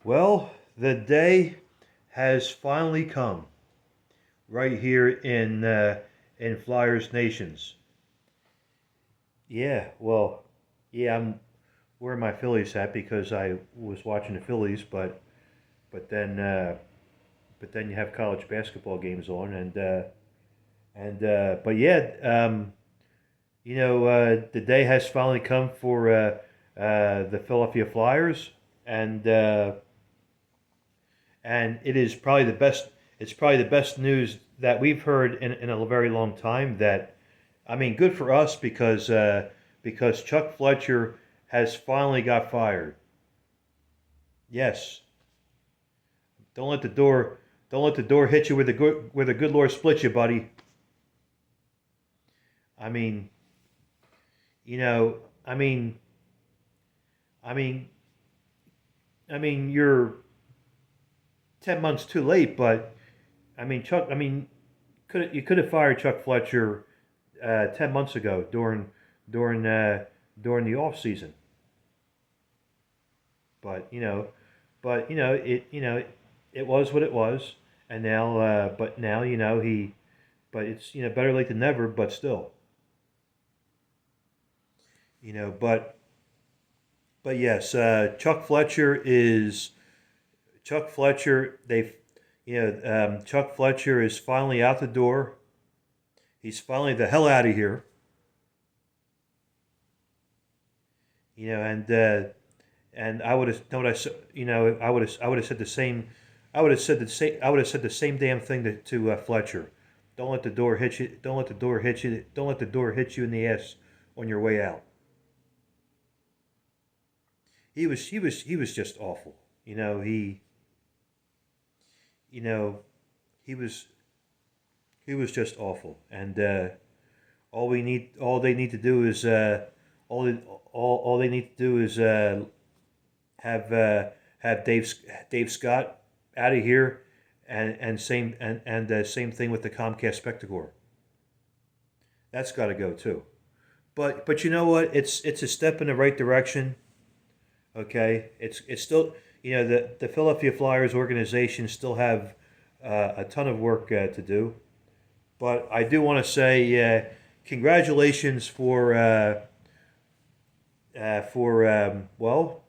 Well, the day has finally come right here in Flyers Nations. Yeah, well, yeah, I'm wearing my Phillies hat because I was watching the Phillies, but then but then you have college basketball games on, and but yeah, the day has finally come for the Philadelphia Flyers, and uh, and it is probably the best. It's probably the best news that we've heard in a very long time. That I mean, good for us because Chuck Fletcher has finally got fired. Yes, don't let the door don't let the door hit you where the good Lord split you, buddy. I mean, you know, I mean, I mean, you're 10 months too late, but I mean, Chuck. I mean, you could have fired Chuck Fletcher 10 months ago during uh, during the off season. But it was what it was, and now but now but it's better late than never. But still, but yes, Chuck Fletcher. Chuck Fletcher is finally out the door. He's finally the hell out of here. And I would have know what I I would have said the same. I would have said the same damn thing to Fletcher. Don't let the door hit you. Don't let the door hit you. Don't let the door hit you in the ass on your way out. He was just awful. You know he was he was just awful. And all they need to do is all they, all they need to do is have have Dave Scott out of here, and same thing with the Comcast Spectacor. That's got to go too. But you know what? It's a step in the right direction. Okay, it's still the Philadelphia Flyers organization still have a ton of work to do. But I do want to say congratulations for well,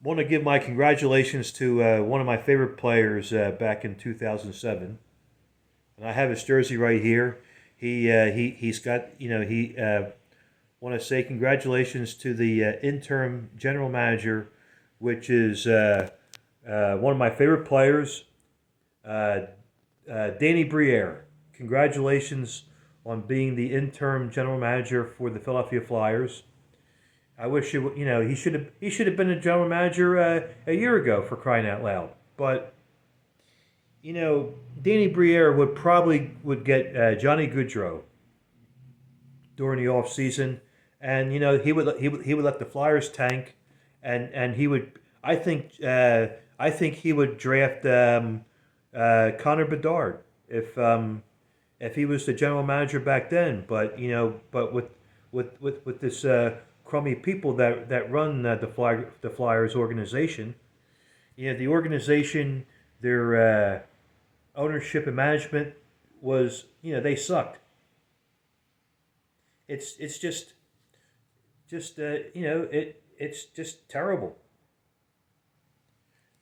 want to give my congratulations to one of my favorite players back in 2007, and I have his jersey right here. He's got he want to say congratulations to the interim general manager, which is one of my favorite players, uh, Danny Briere. Congratulations on being the interim general manager for the Philadelphia Flyers. I wish he should have been a general manager a year ago, for crying out loud. But Danny Briere would get Johnny Goodrow during the off season, and he would let the Flyers tank, and he would I think he would draft Connor Bedard if he was the general manager back then. But with this crummy people that run the Flyers organization, the organization, their ownership and management was they sucked. It's just it's just terrible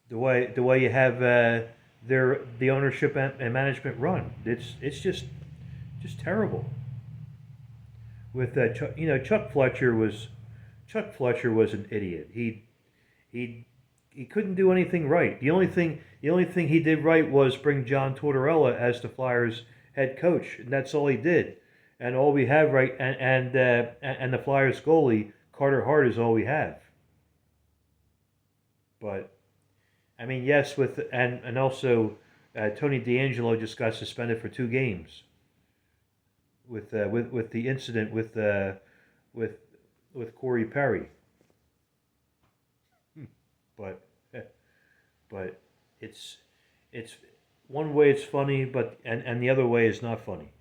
the way you have the ownership and management run. It's just terrible. With Chuck Fletcher was an idiot. He couldn't do anything right. The only thing he did right was bring John Tortorella as the Flyers head coach, and that's all he did. And all we have right and the Flyers goalie Carter Hart is all we have. But I mean, yes, and also Tony D'Angelo just got suspended for 2 games with the incident with with Corey Perry. But but it's one way it's funny, and the other way is not funny.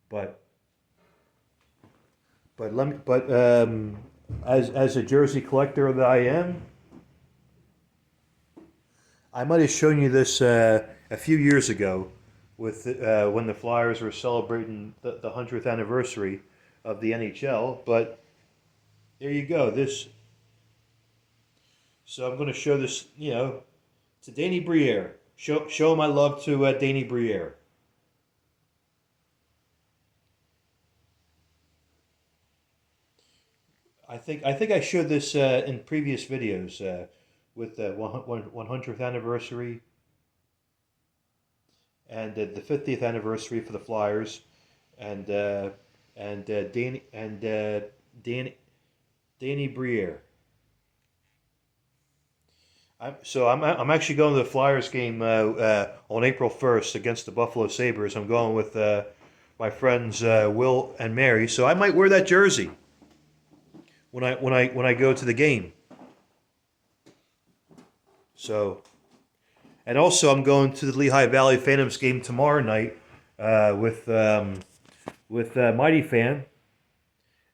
But let me but as a jersey collector that I am, I might have shown you this a few years ago, with when the Flyers were celebrating the 100th anniversary of the NHL. But there you go. This. So I'm going to show this, to Danny Briere. Show my love to Danny Briere. I think I showed this in previous videos with the 100th anniversary and the 50th anniversary for the Flyers, and Danny Danny Briere. I'm actually going to the Flyers game on April 1st against the Buffalo Sabres. I'm going with my friends Will and Mary, so I might wear that jersey when I go to the game. So, and also I'm going to the Lehigh Valley Phantoms game tomorrow night with Mighty Fan,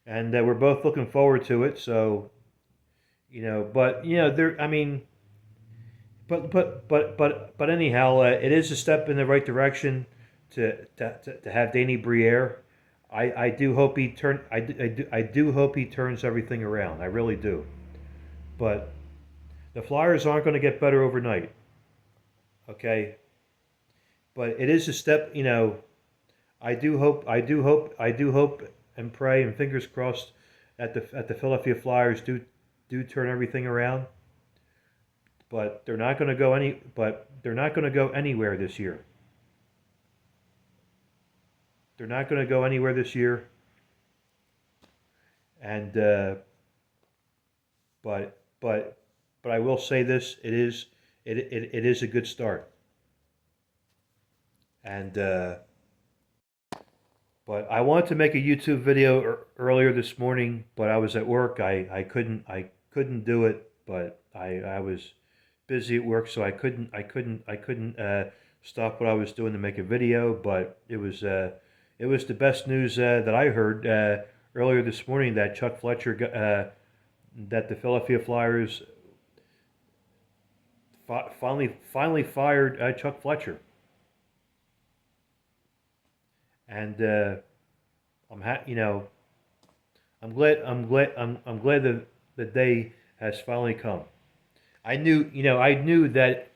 and we're both looking forward to it. So, but there. I mean, but anyhow, it is a step in the right direction to have Danny Briere. I do hope he I do hope he turns everything around. I really do. But the Flyers aren't going to get better overnight. Okay, but it is a step. I do hope and pray and fingers crossed at the Philadelphia Flyers do turn everything around. But they're not going to go any. But they're not going to go anywhere this year. They're not going to go anywhere this year. And but I will say this: it is a good start. And but I wanted to make a YouTube video earlier this morning, but I was at work. I couldn't do it, but I was busy at work, so I couldn't stop what I was doing to make a video. But it was the best news that I heard earlier this morning, that Chuck Fletcher that the Philadelphia Flyers finally fired Chuck Fletcher. And I'm glad that the day has finally come. I knew that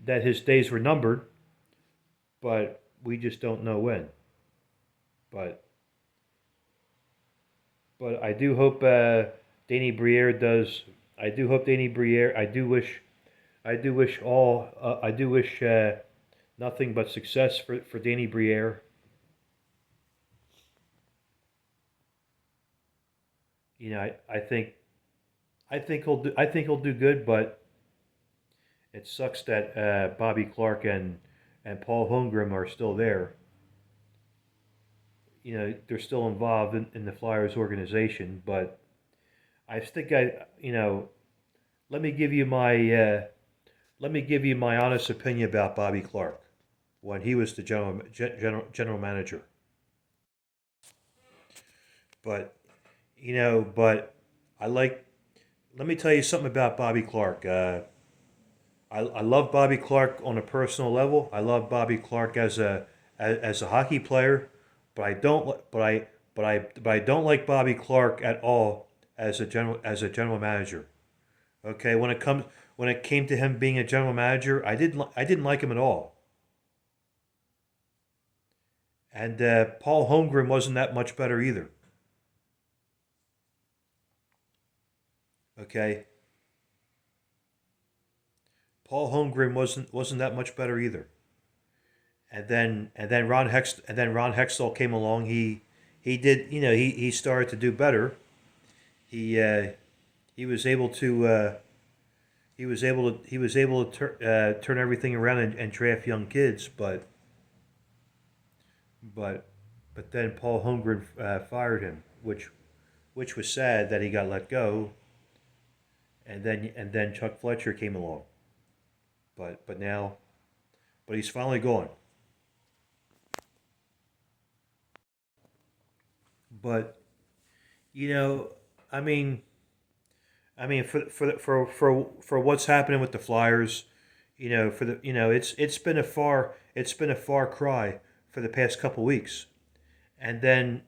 his days were numbered, but we just don't know when. But I do hope Danny Briere does. I do hope Danny Briere. I do wish nothing but success for Danny Briere. I think he'll do good, but it sucks that Bobby Clark and Paul Holmgren are still there. They're still involved in the Flyers organization. But I think let me give you my honest opinion about Bobby Clark when he was the general manager. But but I like. Let me tell you something about Bobby Clark. I love Bobby Clark on a personal level. I love Bobby Clark as a hockey player, but I don't. But I don't like Bobby Clark at all as a general manager. Okay, when it came to him being a general manager, I didn't like him at all. And Paul Holmgren wasn't that much better either. Okay, Paul Holmgren wasn't that much better either. And then Ron Hextall came along. He did, he started to do better. He he was able to turn everything around and draft young kids. But but then Paul Holmgren fired him, which was sad that he got let go. And then Chuck Fletcher came along. But he's finally gone. But you know, I mean, for what's happening with the Flyers, For the it's been a far cry for the past couple weeks. And then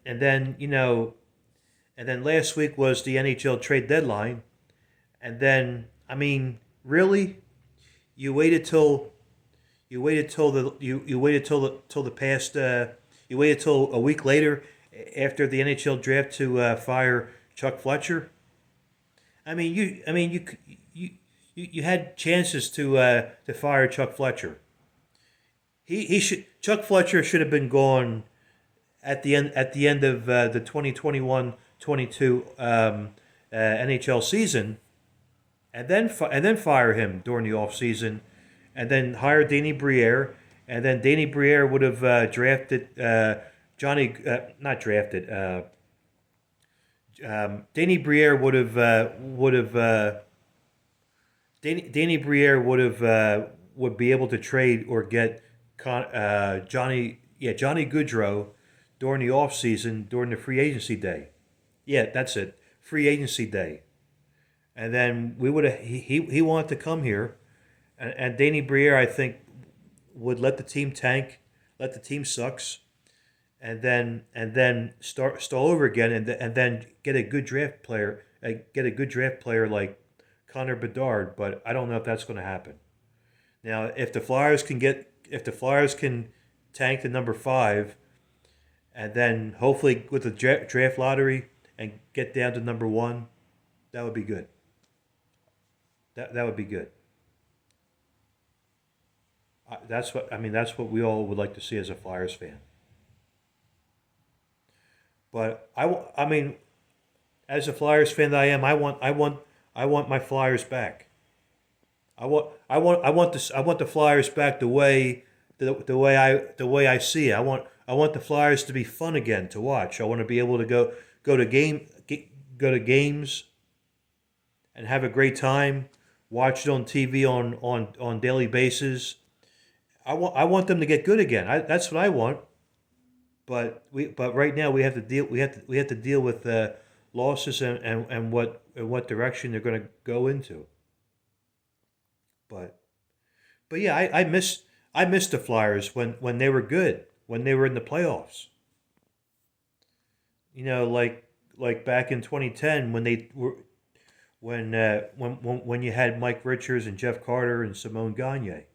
last week was the NHL trade deadline. And then, I mean, really, you waited till you waited till the you waited till the past you waited till a week later after the NHL draft to fire Chuck Fletcher. You had chances to fire Chuck Fletcher. Chuck Fletcher should have been gone at the end of the 2021-22 NHL season, and then fire him during the off season, and then hire Danny Briere, and then Danny Briere would have drafted Johnny, not drafted. Danny Briere Danny Briere would be able to trade or get Johnny Goodrow during the off season during the free agency day. Yeah, that's it, free agency day. And then we would have he wanted to come here, and Danny Briere, I think, would let the team tank, let the team sucks, and then start over again, and then get a good draft player like Connor Bedard. But I don't know if that's going to happen. Now, if the Flyers can tank to number 5, and then hopefully with the draft lottery and get down to number 1, that would be good. That would be good. That's what we all would like to see as a Flyers fan. But as a Flyers fan that I am, I want my Flyers back. I want the Flyers back the way I see it. I want the Flyers to be fun again to watch. I want to be able to go to games and have a great time. Watch it on TV on daily basis. I want them to get good again. That's what I want. But right now we have to deal with losses and what direction they're going to go into. But yeah, I miss the Flyers when they were good, when they were in the playoffs. Like back in 2010 when they were when you had Mike Richards and Jeff Carter and Simone Gagne,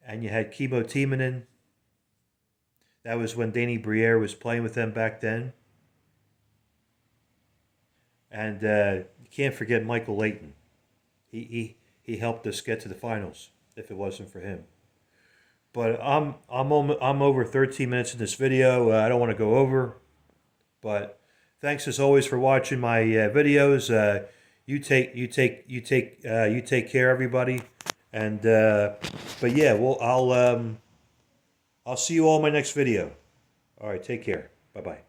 and you had Kimmo Timonen. That was when Danny Briere was playing with them back then. And you can't forget Michael Leighton. He helped us get to the finals. If it wasn't for him, but I'm over 13 minutes in this video. I don't want to go over, but thanks as always for watching my videos. You take care, everybody, and but yeah, I'll see you all in my next video. All right, take care. Bye bye.